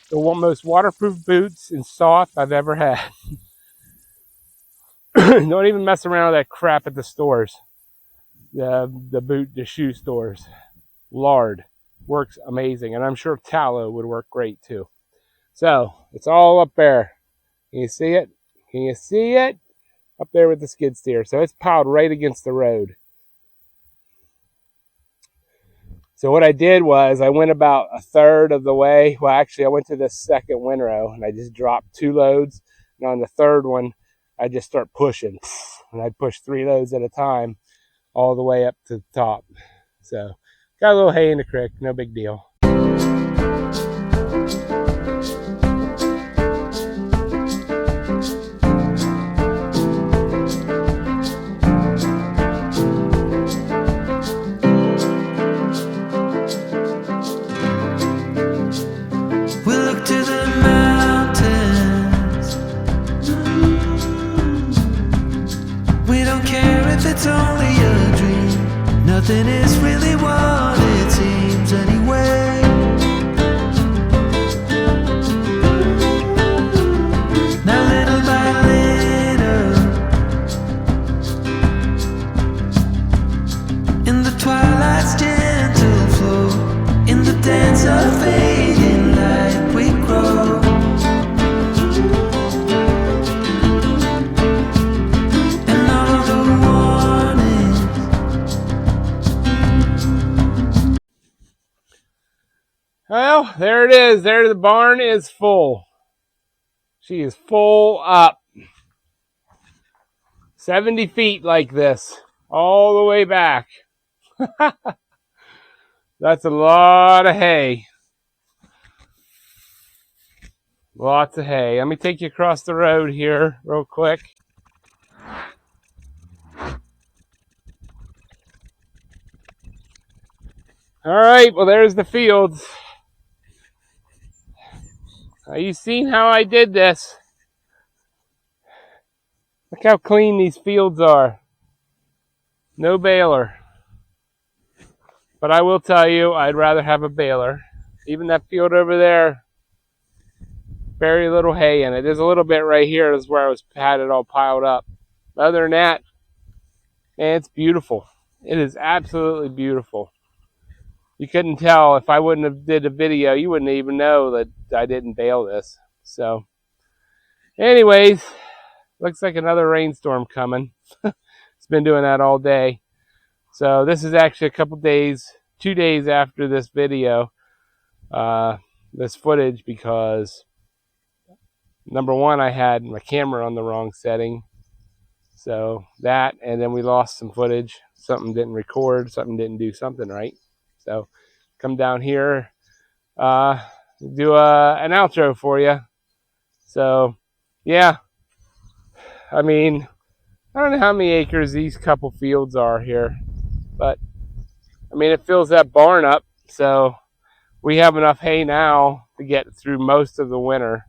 The most waterproof boots and soft I've ever had. Don't even mess around with that crap at the stores. The shoe stores. Lard. Works amazing, and I'm sure tallow would work great too. So it's all up there. Can you see it? Can you see it? Up there with the skid steer. So it's piled right against the road. So what I did was I went about a third of the way. Well, actually, I went to the second windrow and I just dropped 2 loads. And on the third one, I just start pushing, and I'd push 3 loads at a time all the way up to the top. So got a little hay in the creek, no big deal. Nothing is really what it seems anyway. Now little by little, in the twilight's gentle flow, in the dance of fading light we grow. And all the warnings. Well, there it is. There the barn is full. She is full up. 70 feet like this, all the way back. That's a lot of hay. Lots of hay. Let me take you across the road here real quick. All right, well, there's the fields. You've seen how I did this. Look how clean these fields are. No baler. But I will tell you, I'd rather have a baler. Even that field over there, very little hay in it. There's a little bit right here is where I had it all piled up. Other than that, man, it's beautiful. It is absolutely beautiful. You couldn't tell if I wouldn't have did a video. You wouldn't even know that I didn't bale this. So, anyways, looks like another rainstorm coming. It's been doing that all day. So this is actually a couple days, 2 days after this video, this footage, because number one, I had my camera on the wrong setting. So that, and then we lost some footage. Something didn't record, something didn't do something right. So come down here, do an outro for you. So yeah, I mean, I don't know how many acres these couple fields are here, but I mean, it fills that barn up. So we have enough hay now to get through most of the winter.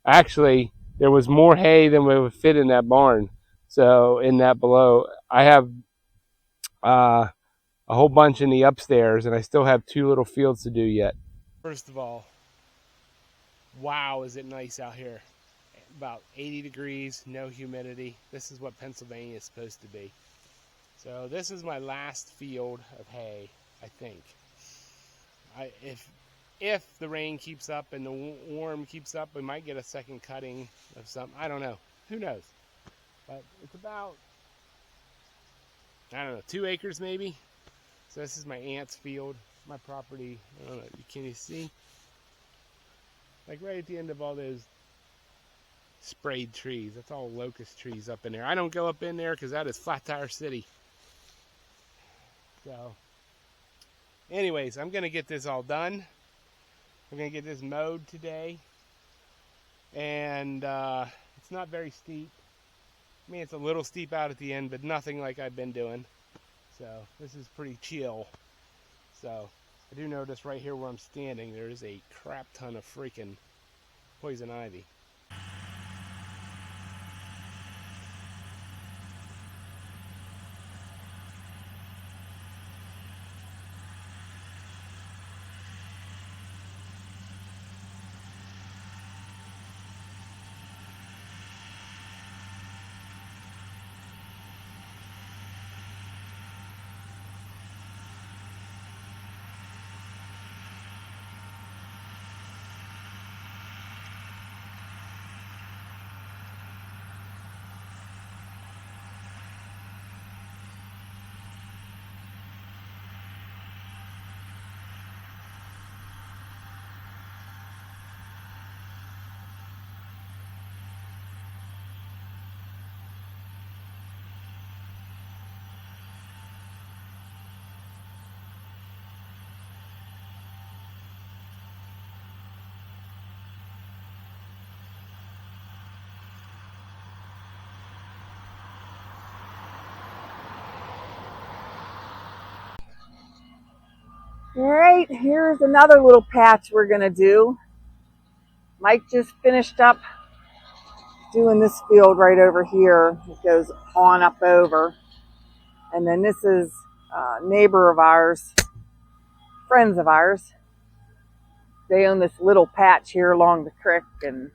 Actually, there was more hay than would fit in that barn. So in that below, I have a whole bunch in the upstairs, and I still have 2 little fields to do yet. First of all, wow, is it nice out here. About 80 degrees, no humidity. This is what Pennsylvania is supposed to be. So this is my last field of hay, I think. If the rain keeps up and the warm keeps up, we might get a second cutting of something. I don't know. Who knows? But it's about, I don't know, 2 acres maybe. So this is my aunt's field, my property. I don't know, can you see? Like right at the end of all those sprayed trees. That's all locust trees up in there. I don't go up in there because that is Flat Tire City. So, anyways, I'm going to get this all done. I'm going to get this mowed today. And it's not very steep. I mean, it's a little steep out at the end, but nothing like I've been doing. So, this is pretty chill. So, I do notice right here where I'm standing, there is a crap ton of freaking poison ivy. All right, here's another little patch we're gonna do. Mike just finished up doing this field right over here. It goes on up over. And then this is neighbor of ours, friends of ours. They own this little patch here along the creek and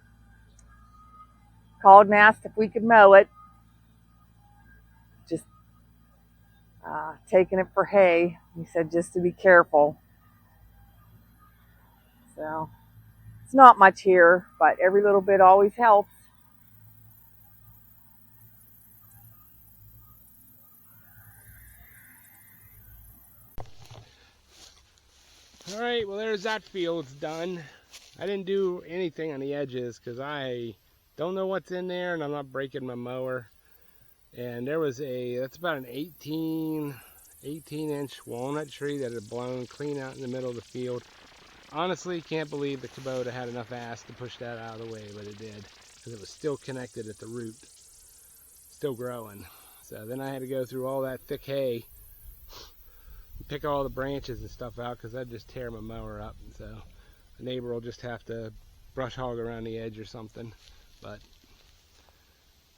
called and asked if we could mow it. Just taking it for hay. He said just to be careful. So it's not much here, but every little bit always helps. All right, well, there's that field's done. I didn't do anything on the edges because I don't know what's in there and I'm not breaking my mower. And there was that's about an 18-inch walnut tree that had blown clean out in the middle of the field. Honestly, can't believe the Kubota had enough ass to push that out of the way, but it did, because it was still connected at the root, still growing. So then I had to go through all that thick hay, pick all the branches and stuff out, because I'd just tear my mower up. So a neighbor will just have to brush hog around the edge or something. But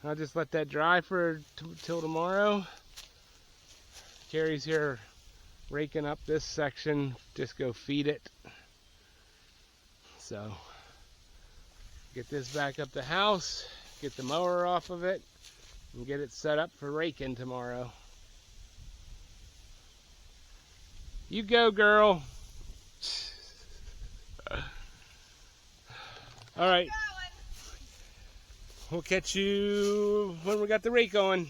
I'll just let that dry for till tomorrow. Carrie's here raking up this section, just go feed it. So get this back up the house, get the mower off of it, and get it set up for raking tomorrow. You go, girl. All right. We'll catch you when we got the rake on.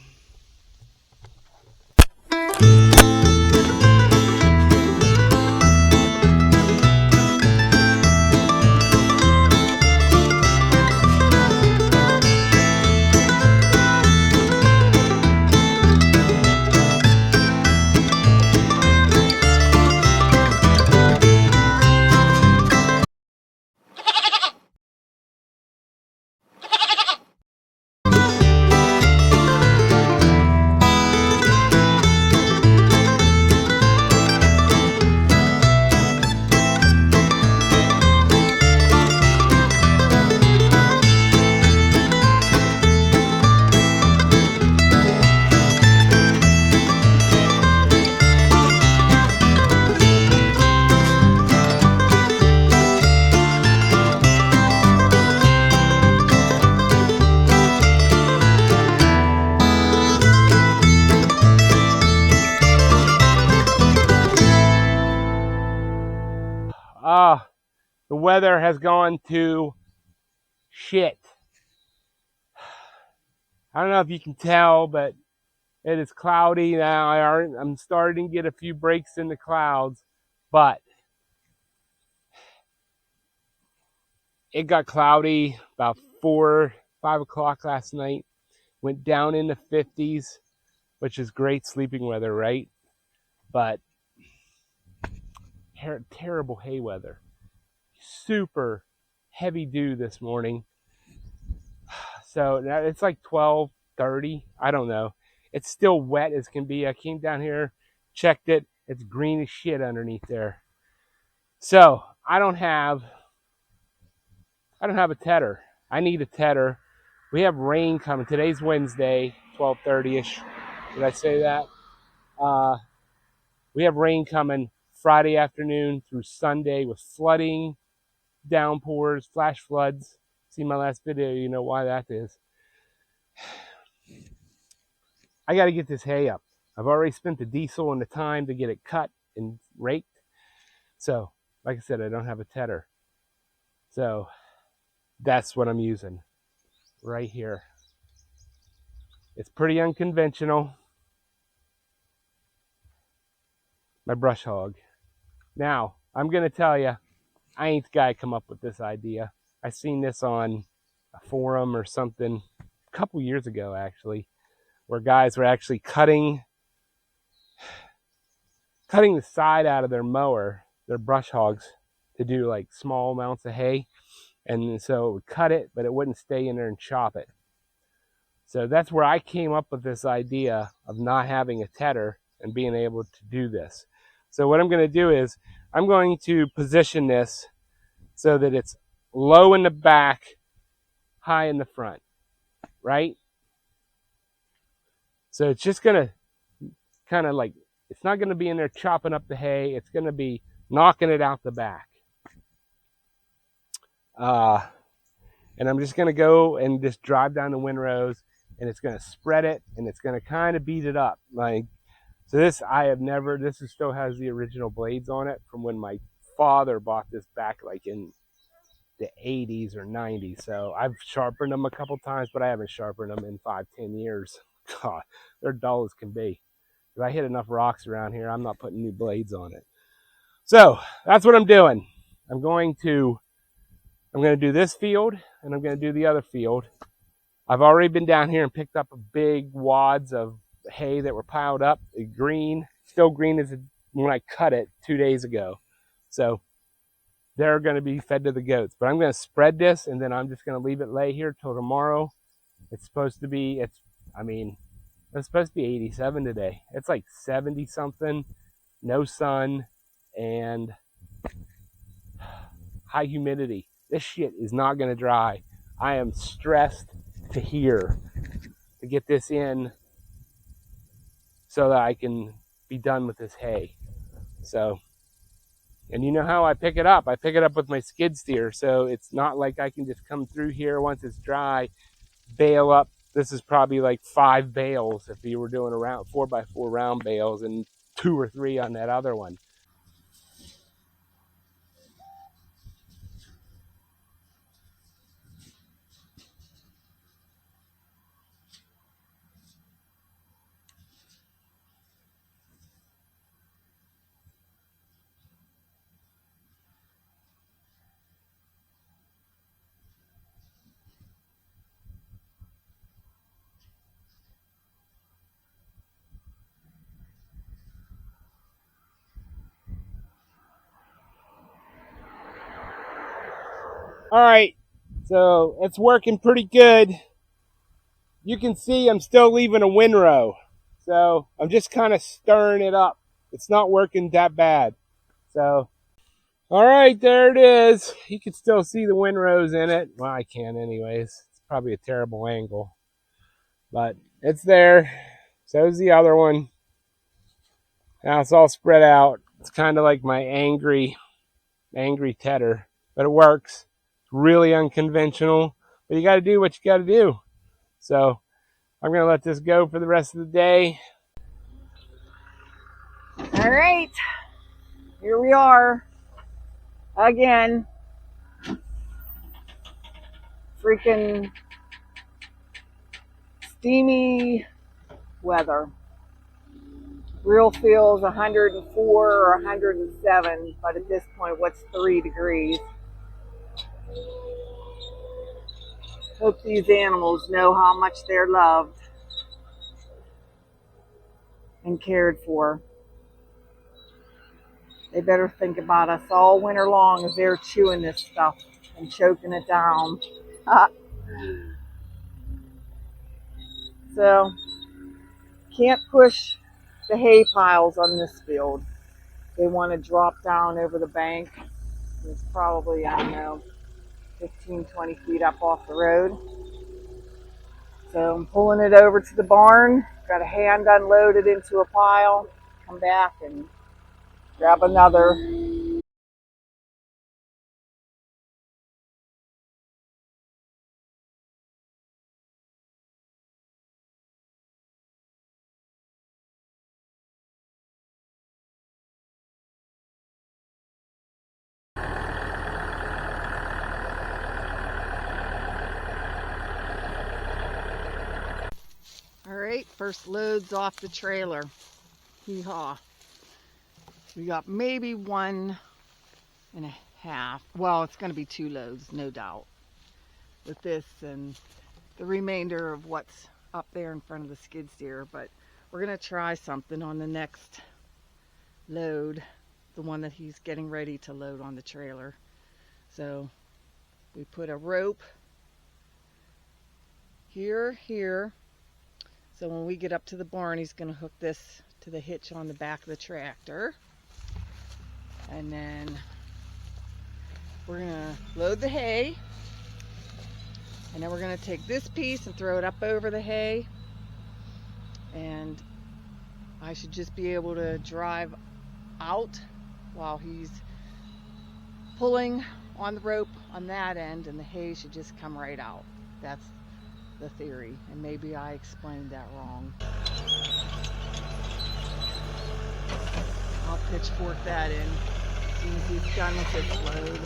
The weather has gone to shit. I don't know if you can tell, but it is cloudy now. I'm starting to get a few breaks in the clouds, but it got cloudy about 4, 5 o'clock last night. Went down in the 50s, which is great sleeping weather, right? But terrible hay weather. Super heavy dew this morning. So it's like 12:30. I don't know. It's still wet as can be. I came down here, checked it. It's green as shit underneath there. So I don't have a tedder. I need a tedder. We have rain coming. Today's Wednesday, 12:30ish. Did I say that? We have rain coming Friday afternoon through Sunday with flooding, downpours, flash floods. See my last video, you know why that is. I got to get this hay up. I've already spent the diesel and the time to get it cut and raked. So, like I said, I don't have a tedder. So, that's what I'm using right here. It's pretty unconventional. My brush hog. Now, I'm going to tell you, I ain't the guy come up with this idea. I seen this on a forum or something a couple years ago, actually, where guys were actually cutting the side out of their mower, their brush hogs, to do like small amounts of hay. And so it would cut it, but it wouldn't stay in there and chop it. So that's where I came up with this idea of not having a tedder and being able to do this. So what I'm going to do is I'm going to position this so that it's low in the back, high in the front, right? So it's just going to kind of like, it's not going to be in there chopping up the hay. It's going to be knocking it out the back. And I'm just going to go and just drive down the windrows, and it's going to spread it, and it's going to kind of beat it up. Like, so this, this still has the original blades on it from when my father bought this back like in the 80s or 90s. So I've sharpened them a couple times, but I haven't sharpened them in 5-10 years. God, they're dull as can be. If I hit enough rocks around here, I'm not putting new blades on it. So that's what I'm doing. I'm going to do this field, and I'm going to do the other field. I've already been down here and picked up big wads of hay that were piled up, green, still green as when I cut it 2 days ago. So they're going to be fed to the goats. But I'm going to spread this, and then I'm just going to leave it lay here till tomorrow. It's supposed to be, it's supposed to be 87 today. It's like 70 something, no sun, and high humidity. This shit is not going to dry. I am stressed to here to get this in so that I can be done with this hay. So, and you know how I pick it up? I pick it up with my skid steer, so it's not like I can just come through here once it's dry, bale up. This is probably like 5 bales if you were doing around 4x4 round bales, and 2 or 3 on that other one. All right, so it's working pretty good. You can see I'm still leaving a windrow. So I'm just kind of stirring it up. It's not working that bad. So, all right, there it is. You can still see the windrows in it. Well, I can anyways. It's probably a terrible angle, but it's there. So is the other one. Now it's all spread out. It's kind of like my angry tedder, but it works. Really unconventional, but you got to do what you got to do. So I'm going to let this go for the rest of the day. All right, here we are again. Freaking steamy weather. Real feels 104 or 107, but at this point, what's 3 degrees? Hope these animals know how much they're loved and cared for. They better think about us all winter long as they're chewing this stuff and choking it down. So, can't push the hay piles on this field. They want to drop down over the bank. It's probably, I don't know, 15, 20 feet up off the road. So I'm pulling it over to the barn. Got a hand unloaded into a pile. Come back and grab another. All right, first load's off the trailer. Hee-haw. We got maybe 1.5. Well, it's going to be 2 loads, no doubt, with this and the remainder of what's up there in front of the skid steer. But we're going to try something on the next load, the one that he's getting ready to load on the trailer. So we put a rope here. So when we get up to the barn, he's going to hook this to the hitch on the back of the tractor. And then we're going to load the hay. And then we're going to take this piece and throw it up over the hay. And I should just be able to drive out while he's pulling on the rope on that end, and the hay should just come right out. That's the theory, and maybe I explained that wrong. I'll pitchfork that in as soon as he's done with its load.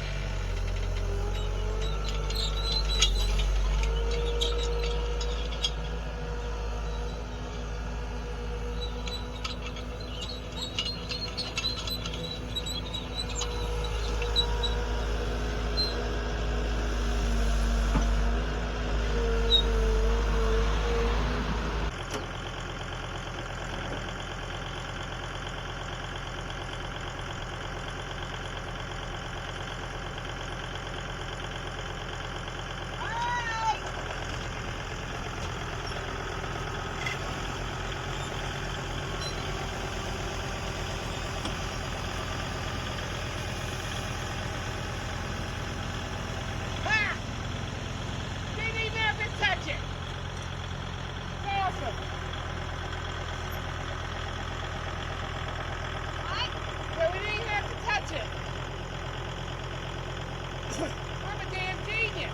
I'm a damn genius.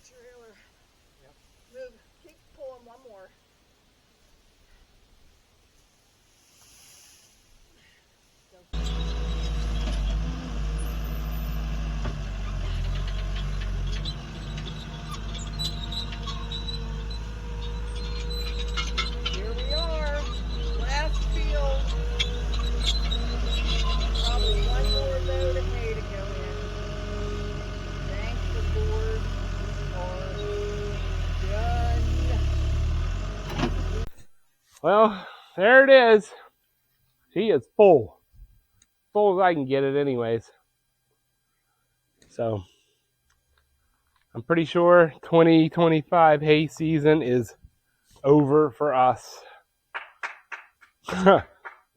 Trailer. Yep. Move. Keep pulling one more. Here we are. Last field. Probably one more load of hay to go in. Thank the Lord. Well, there it is. She is full. Full as I can get it anyways. So, I'm pretty sure 2025 hay season is over for us.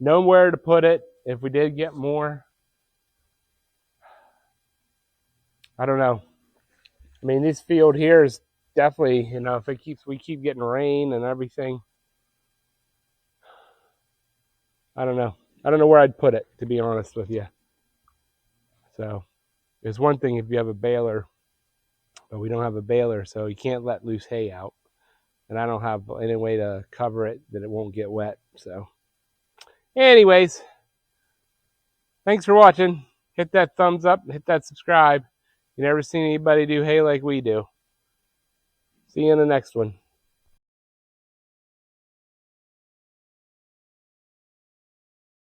Nowhere to put it. If we did get more, I don't know. I mean, this field here is definitely, you know, if we keep getting rain and everything, I don't know. I don't know where I'd put it, to be honest with you. So, there's one thing if you have a baler, but we don't have a baler, so you can't let loose hay out. And I don't have any way to cover it that it won't get wet. So, anyways, thanks for watching. Hit that thumbs up, hit that subscribe. You never seen anybody do hay like we do. See you in the next one.